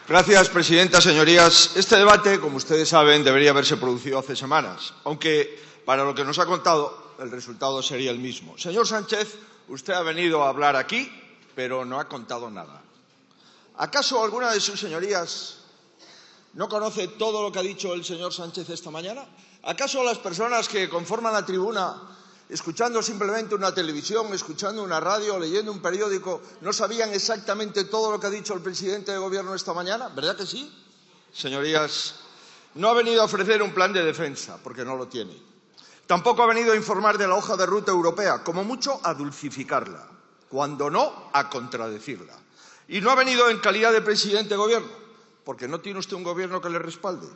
Gracias, presidenta. Señorías, este debate, como ustedes saben, debería haberse producido hace semanas, aunque para lo que nos ha contado el resultado sería el mismo. Señor Sánchez, usted ha venido a hablar aquí, pero no ha contado nada. ¿Acaso alguna de sus señorías no conoce todo lo que ha dicho el señor Sánchez esta mañana? ¿Acaso las personas que conforman la tribuna, escuchando simplemente una televisión, escuchando una radio, leyendo un periódico, no sabían exactamente todo lo que ha dicho el presidente de Gobierno esta mañana? ¿Verdad que sí? Señorías, no ha venido a ofrecer un plan de defensa, porque no lo tiene. Tampoco ha venido a informar de la hoja de ruta europea, como mucho a dulcificarla, cuando no a contradecirla. Y no ha venido en calidad de presidente de Gobierno, porque no tiene usted un Gobierno que le respalde.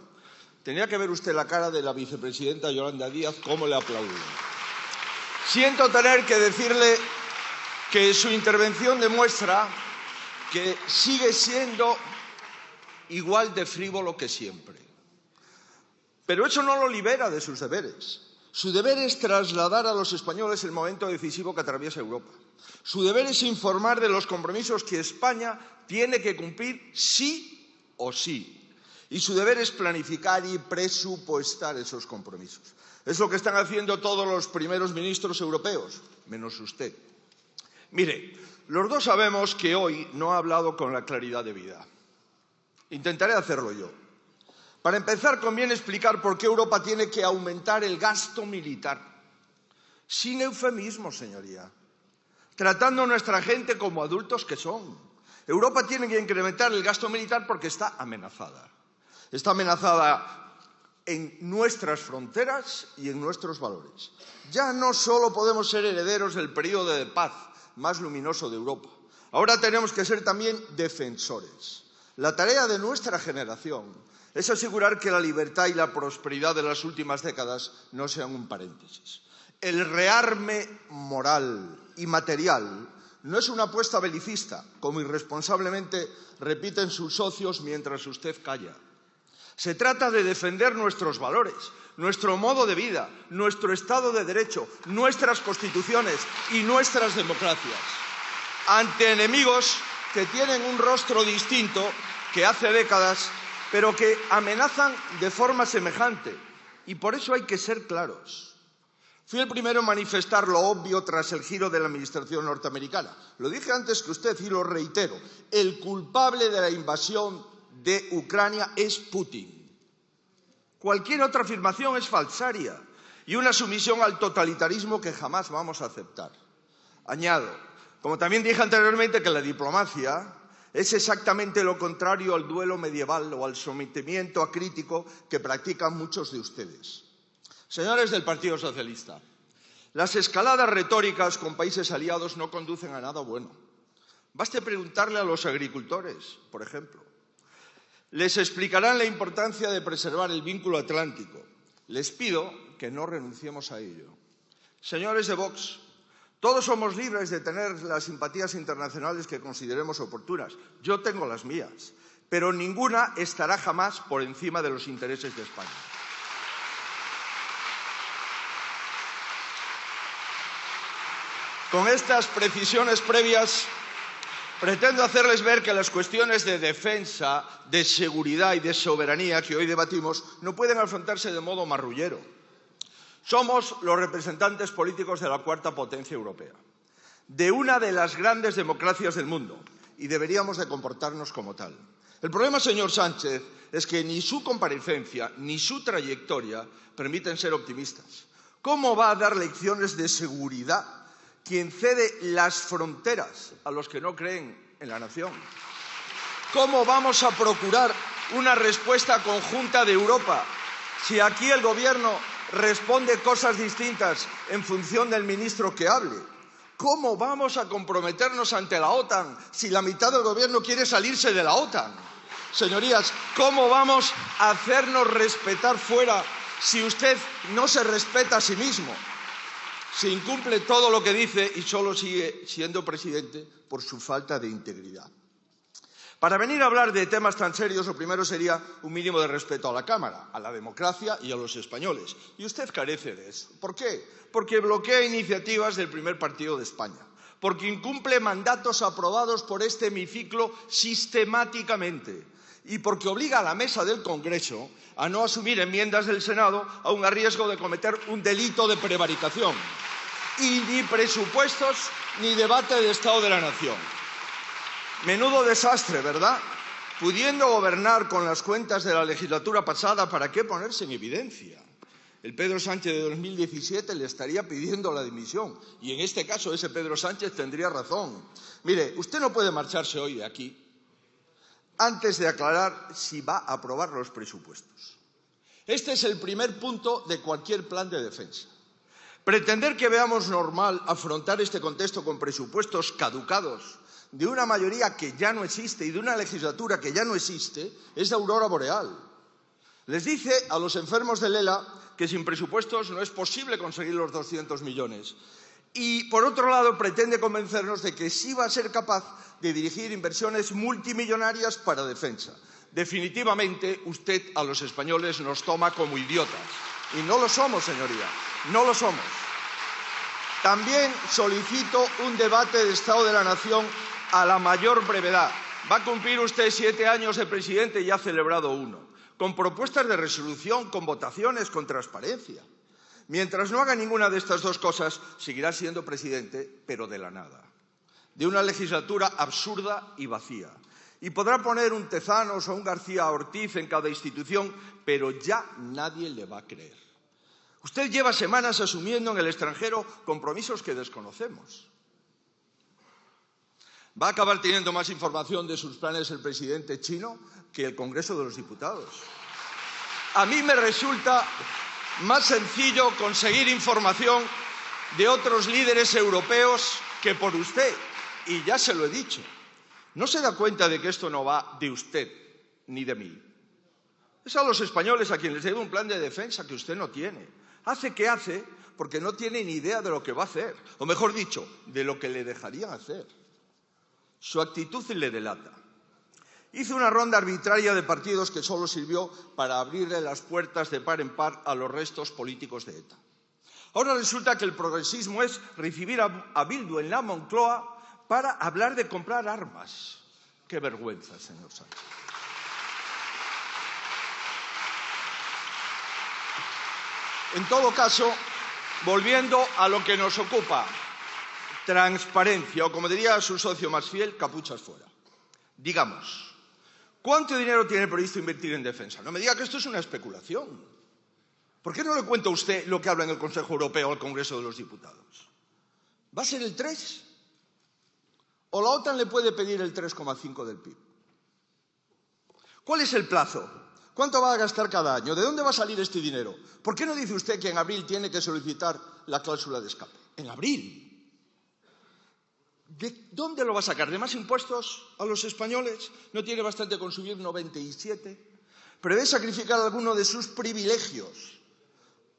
Tenía que ver usted la cara de la vicepresidenta Yolanda Díaz, cómo le aplaude. Siento tener que decirle que su intervención demuestra que sigue siendo igual de frívolo que siempre. Pero eso no lo libera de sus deberes. Su deber es trasladar a los españoles el momento decisivo que atraviesa Europa. Su deber es informar de los compromisos que España tiene que cumplir sí o sí. Y su deber es planificar y presupuestar esos compromisos. Es lo que están haciendo todos los primeros ministros europeos, menos usted. Mire, los dos sabemos que hoy no ha hablado con la claridad debida. Intentaré hacerlo yo. Para empezar, conviene explicar por qué Europa tiene que aumentar el gasto militar. Sin eufemismos, señoría. Tratando a nuestra gente como adultos que son. Europa tiene que incrementar el gasto militar porque está amenazada. Está amenazada en nuestras fronteras y en nuestros valores. Ya no solo podemos ser herederos del período de paz más luminoso de Europa. Ahora tenemos que ser también defensores. La tarea de nuestra generación es asegurar que la libertad y la prosperidad de las últimas décadas no sean un paréntesis. El rearme moral y material no es una apuesta belicista, como irresponsablemente repiten sus socios mientras usted calla. Se trata de defender nuestros valores, nuestro modo de vida, nuestro Estado de Derecho, nuestras constituciones y nuestras democracias, ante enemigos que tienen un rostro distinto que hace décadas, pero que amenazan de forma semejante. Y por eso hay que ser claros. Fui el primero en manifestar lo obvio tras el giro de la administración norteamericana. Lo dije antes que usted y lo reitero. El culpable de la invasión de Ucrania es Putin. Cualquier otra afirmación es falsaria y una sumisión al totalitarismo que jamás vamos a aceptar. Añado, como también dije anteriormente, que la diplomacia es exactamente lo contrario al duelo medieval o al sometimiento acrítico que practican muchos de ustedes. Señores del Partido Socialista, las escaladas retóricas con países aliados no conducen a nada bueno. Baste preguntarle a los agricultores, por ejemplo. Les explicarán la importancia de preservar el vínculo atlántico. Les pido que no renunciemos a ello. Señores de Vox, todos somos libres de tener las simpatías internacionales que consideremos oportunas. Yo tengo las mías, pero ninguna estará jamás por encima de los intereses de España. Con estas precisiones previas, pretendo hacerles ver que las cuestiones de defensa, de seguridad y de soberanía que hoy debatimos no pueden afrontarse de modo marrullero. Somos los representantes políticos de la cuarta potencia europea, de una de las grandes democracias del mundo, y deberíamos de comportarnos como tal. El problema, señor Sánchez, es que ni su comparecencia ni su trayectoria permiten ser optimistas. ¿Cómo va a dar lecciones de seguridad quien cede las fronteras a los que no creen en la nación? ¿Cómo vamos a procurar una respuesta conjunta de Europa si aquí el Gobierno responde cosas distintas en función del ministro que hable? ¿Cómo vamos a comprometernos ante la OTAN si la mitad del Gobierno quiere salirse de la OTAN? Señorías, ¿cómo vamos a hacernos respetar fuera si usted no se respeta a sí mismo? Se incumple todo lo que dice y solo sigue siendo presidente por su falta de integridad. Para venir a hablar de temas tan serios, lo primero sería un mínimo de respeto a la Cámara, a la democracia y a los españoles. Y usted carece de eso. ¿Por qué? Porque bloquea iniciativas del primer partido de España. Porque incumple mandatos aprobados por este hemiciclo sistemáticamente. y porque obliga a la mesa del Congreso a no asumir enmiendas del Senado aun a riesgo de cometer un delito de prevaricación. Y ni presupuestos ni debate de Estado de la Nación. Menudo desastre, ¿verdad? Pudiendo gobernar con las cuentas de la legislatura pasada, ¿para qué ponerse en evidencia? El Pedro Sánchez de 2017 le estaría pidiendo la dimisión y en este caso ese Pedro Sánchez tendría razón. Mire, usted no puede marcharse hoy de aquí antes de aclarar si va a aprobar los presupuestos. Este es el primer punto de cualquier plan de defensa. Pretender que veamos normal afrontar este contexto con presupuestos caducados de una mayoría que ya no existe y de una legislatura que ya no existe es de aurora boreal. Les dice a los enfermos del ELA que sin presupuestos no es posible conseguir los 200 millones. Y, por otro lado, pretende convencernos de que sí va a ser capaz de dirigir inversiones multimillonarias para defensa. Definitivamente, usted a los españoles nos toma como idiotas. Y no lo somos, señoría, no lo somos. También solicito un debate de Estado de la Nación a la mayor brevedad. Va a cumplir usted 7 años de presidente y ha celebrado uno, con propuestas de resolución, con votaciones, con transparencia. Mientras no haga ninguna de estas dos cosas, seguirá siendo presidente, pero de la nada, de una legislatura absurda y vacía. Y podrá poner un Tezanos o un García Ortiz en cada institución, pero ya nadie le va a creer. Usted lleva semanas asumiendo en el extranjero compromisos que desconocemos. Va a acabar teniendo más información de sus planes el presidente chino que el Congreso de los Diputados. A mí me resulta más sencillo conseguir información de otros líderes europeos que por usted. Y ya se lo he dicho. ¿No se da cuenta de que esto no va de usted ni de mí? Es a los españoles a quienes les debe un plan de defensa que usted no tiene. Hace que hace porque no tiene ni idea de lo que va a hacer. O mejor dicho, de lo que le dejarían hacer. Su actitud le delata. Hizo una ronda arbitraria de partidos que solo sirvió para abrirle las puertas de par en par a los restos políticos de ETA. Ahora resulta que el progresismo es recibir a Bildu en la Moncloa para hablar de comprar armas. ¡Qué vergüenza, señor Sánchez! En todo caso, volviendo a lo que nos ocupa, transparencia, o como diría su socio más fiel, capuchas fuera. Digamos, ¿cuánto dinero tiene previsto invertir en defensa? No me diga que esto es una especulación. ¿Por qué no le cuenta usted lo que habla en el Consejo Europeo al Congreso de los Diputados? ¿Va a ser el 3? ¿O la OTAN le puede pedir el 3,5 del PIB? ¿Cuál es el plazo? ¿Cuánto va a gastar cada año? ¿De dónde va a salir este dinero? ¿Por qué no dice usted que en abril tiene que solicitar la cláusula de escape? En abril. ¿De dónde lo va a sacar? ¿De más impuestos a los españoles? ¿No tiene bastante con subir 97? ¿Prevé sacrificar alguno de sus privilegios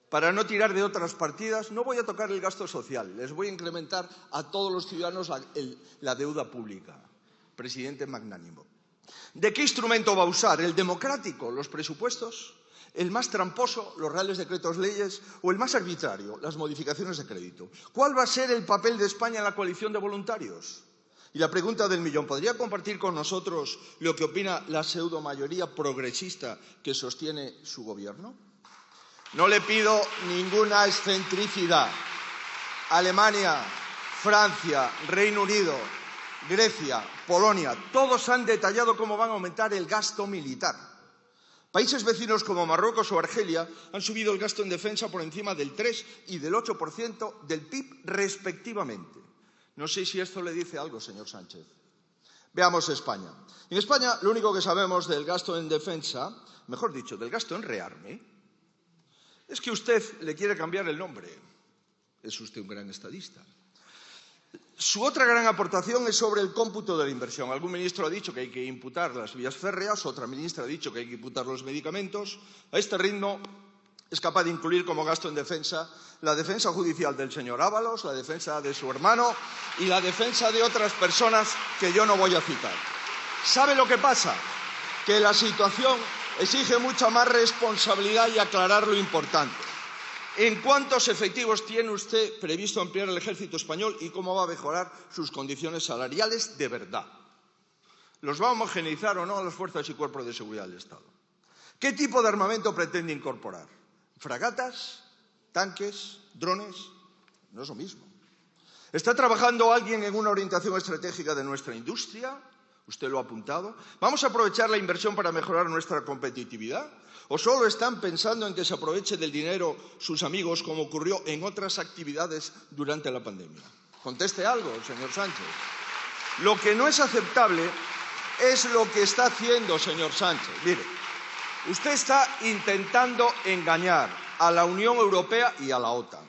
para no tirar de otras partidas? No voy a tocar el gasto social, les voy a incrementar a todos los ciudadanos la deuda pública. Presidente magnánimo. ¿De qué instrumento va a usar? ¿El democrático, los presupuestos? ¿El más tramposo, los reales decretos leyes? ¿O el más arbitrario, las modificaciones de crédito? ¿Cuál va a ser el papel de España en la coalición de voluntarios? Y la pregunta del millón, ¿podría compartir con nosotros lo que opina la pseudomayoría progresista que sostiene su gobierno? No le pido ninguna excentricidad. Alemania, Francia, Reino Unido, Grecia, Polonia, todos han detallado cómo van a aumentar el gasto militar. Países vecinos como Marruecos o Argelia han subido el gasto en defensa por encima del 3 y del 8% del PIB respectivamente. No sé si esto le dice algo, señor Sánchez. Veamos España. En España lo único que sabemos del gasto en defensa, mejor dicho, del gasto en rearme, es que usted le quiere cambiar el nombre. Es usted un gran estadista. Su otra gran aportación es sobre el cómputo de la inversión. Algún ministro ha dicho que hay que imputar las vías férreas, otra ministra ha dicho que hay que imputar los medicamentos. A este ritmo es capaz de incluir como gasto en defensa la defensa judicial del señor Ábalos, la defensa de su hermano y la defensa de otras personas que yo no voy a citar. ¿Sabe lo que pasa? Que la situación exige mucha más responsabilidad y aclarar lo importante. ¿En cuántos efectivos tiene usted previsto ampliar el ejército español y cómo va a mejorar sus condiciones salariales de verdad? ¿Los va a homogeneizar o no a las fuerzas y cuerpos de seguridad del Estado? ¿Qué tipo de armamento pretende incorporar? ¿Fragatas? ¿Tanques? ¿Drones? No es lo mismo. ¿Está trabajando alguien en una orientación estratégica de nuestra industria? Usted lo ha apuntado. ¿Vamos a aprovechar la inversión para mejorar nuestra competitividad? ¿O solo están pensando en que se aproveche del dinero sus amigos, como ocurrió en otras actividades durante la pandemia? Conteste algo, señor Sánchez. Lo que no es aceptable es lo que está haciendo, señor Sánchez. Mire, usted está intentando engañar a la Unión Europea y a la OTAN,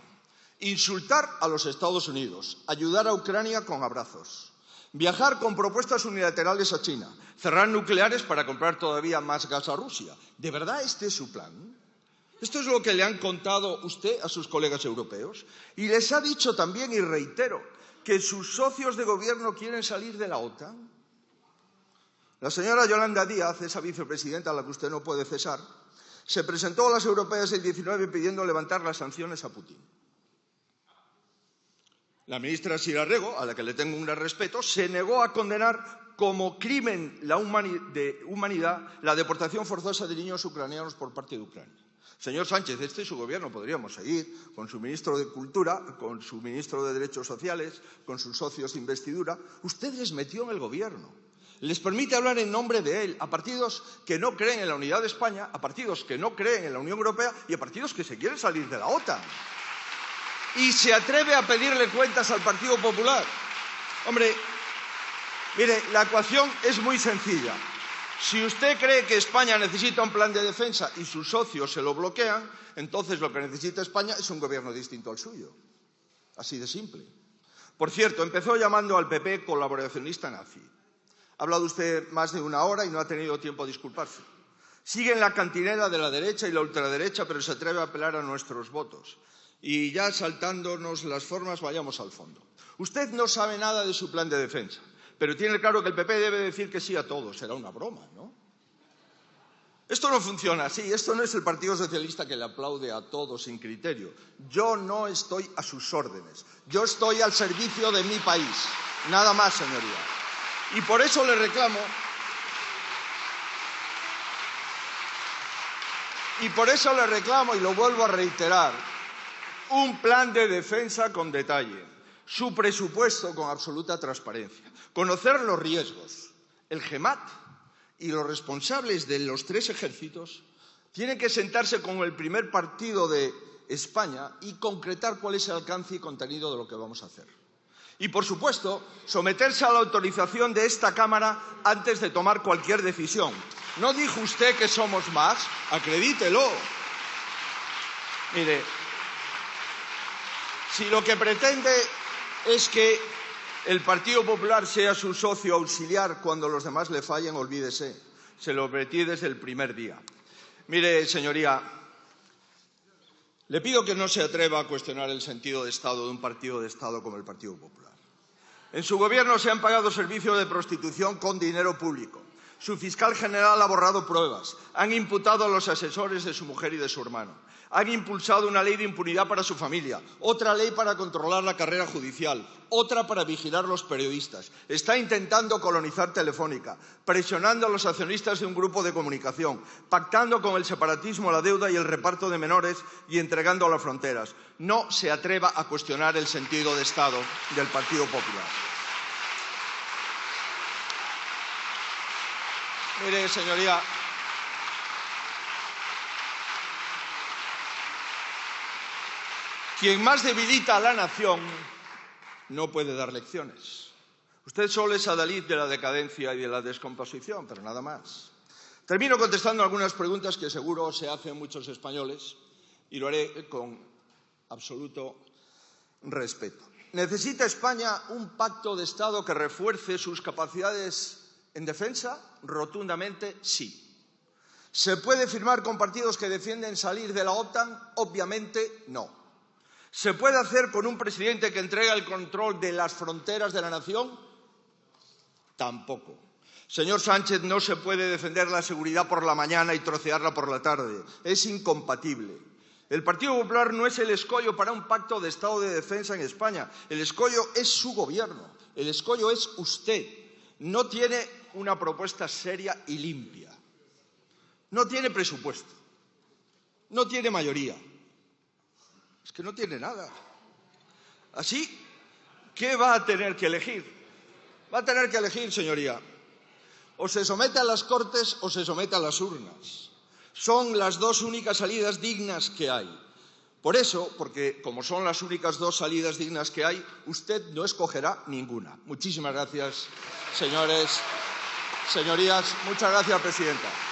insultar a los Estados Unidos, ayudar a Ucrania con abrazos, viajar con propuestas unilaterales a China, cerrar nucleares para comprar todavía más gas a Rusia. ¿De verdad este es su plan? ¿Esto es lo que le han contado usted a sus colegas europeos? Y les ha dicho también, y reitero, que sus socios de gobierno quieren salir de la OTAN. La señora Yolanda Díaz, esa vicepresidenta a la que usted no puede cesar, se presentó a las europeas el 19 pidiendo levantar las sanciones a Putin. La ministra Sira Rego, a la que le tengo un gran respeto, se negó a condenar como crimen de humanidad la deportación forzosa de niños ucranianos por parte de Ucrania. Señor Sánchez, este es su gobierno, podríamos seguir con su ministro de Cultura, con su ministro de Derechos Sociales, con sus socios de investidura. Usted les metió en el gobierno. Les permite hablar en nombre de él a partidos que no creen en la unidad de España, a partidos que no creen en la Unión Europea y a partidos que se quieren salir de la OTAN. Y se atreve a pedirle cuentas al Partido Popular. Hombre, mire, la ecuación es muy sencilla. Si usted cree que España necesita un plan de defensa y sus socios se lo bloquean, entonces lo que necesita España es un gobierno distinto al suyo. Así de simple. Por cierto, empezó llamando al PP colaboracionista nazi. Ha hablado usted más de una hora y no ha tenido tiempo a disculparse. Sigue en la cantinela de la derecha y la ultraderecha, pero se atreve a apelar a nuestros votos. Y ya saltándonos las formas, vayamos al fondo. Usted no sabe nada de su plan de defensa, pero tiene claro que el PP debe decir que sí a todo. Será una broma, ¿no? Esto no funciona así. Esto no es el Partido Socialista que le aplaude a todo sin criterio. Yo no estoy a sus órdenes. Yo estoy al servicio de mi país. Nada más, señoría. Y por eso le reclamo... y lo vuelvo a reiterar, un plan de defensa con detalle, su presupuesto con absoluta transparencia, conocer los riesgos. El GEMAT y los responsables de los tres ejércitos tienen que sentarse con el primer partido de España y concretar cuál es el alcance y contenido de lo que vamos a hacer. Y, por supuesto, someterse a la autorización de esta Cámara antes de tomar cualquier decisión. ¿No dijo usted que somos más? Acredítelo. Mire, si lo que pretende es que el Partido Popular sea su socio auxiliar cuando los demás le fallen, olvídese. Se lo advertí desde el primer día. Mire, señoría, le pido que no se atreva a cuestionar el sentido de Estado de un partido de Estado como el Partido Popular. En su gobierno se han pagado servicios de prostitución con dinero público. Su fiscal general ha borrado pruebas. Han imputado a los asesores de su mujer y de su hermano. Han impulsado una ley de impunidad para su familia, otra ley para controlar la carrera judicial, otra para vigilar a los periodistas. Está intentando colonizar Telefónica, presionando a los accionistas de un grupo de comunicación, pactando con el separatismo la deuda y el reparto de menores y entregando a las fronteras. No se atreva a cuestionar el sentido de Estado del Partido Popular. Mire, señoría, quien más debilita a la nación no puede dar lecciones. Usted solo es adalid de la decadencia y de la descomposición, pero nada más. Termino contestando algunas preguntas que seguro se hacen muchos españoles y lo haré con absoluto respeto. ¿Necesita España un pacto de Estado que refuerce sus capacidades en defensa? Rotundamente sí. ¿Se puede firmar con partidos que defienden salir de la OTAN? Obviamente no. ¿Se puede hacer con un presidente que entrega el control de las fronteras de la nación? Tampoco. Señor Sánchez, no se puede defender la seguridad por la mañana y trocearla por la tarde. Es incompatible. El Partido Popular no es el escollo para un pacto de Estado de defensa en España. El escollo es su gobierno. El escollo es usted. No tiene una propuesta seria y limpia. No tiene presupuesto, no tiene mayoría, es que no tiene nada. Así, ¿qué va a tener que elegir? Va a tener que elegir, señoría. O se somete a las Cortes o se somete a las urnas. Son las dos únicas salidas dignas que hay. Por eso, porque como son las únicas dos salidas dignas que hay, usted no escogerá ninguna. Muchísimas gracias, señores, señorías. Muchas gracias, presidenta.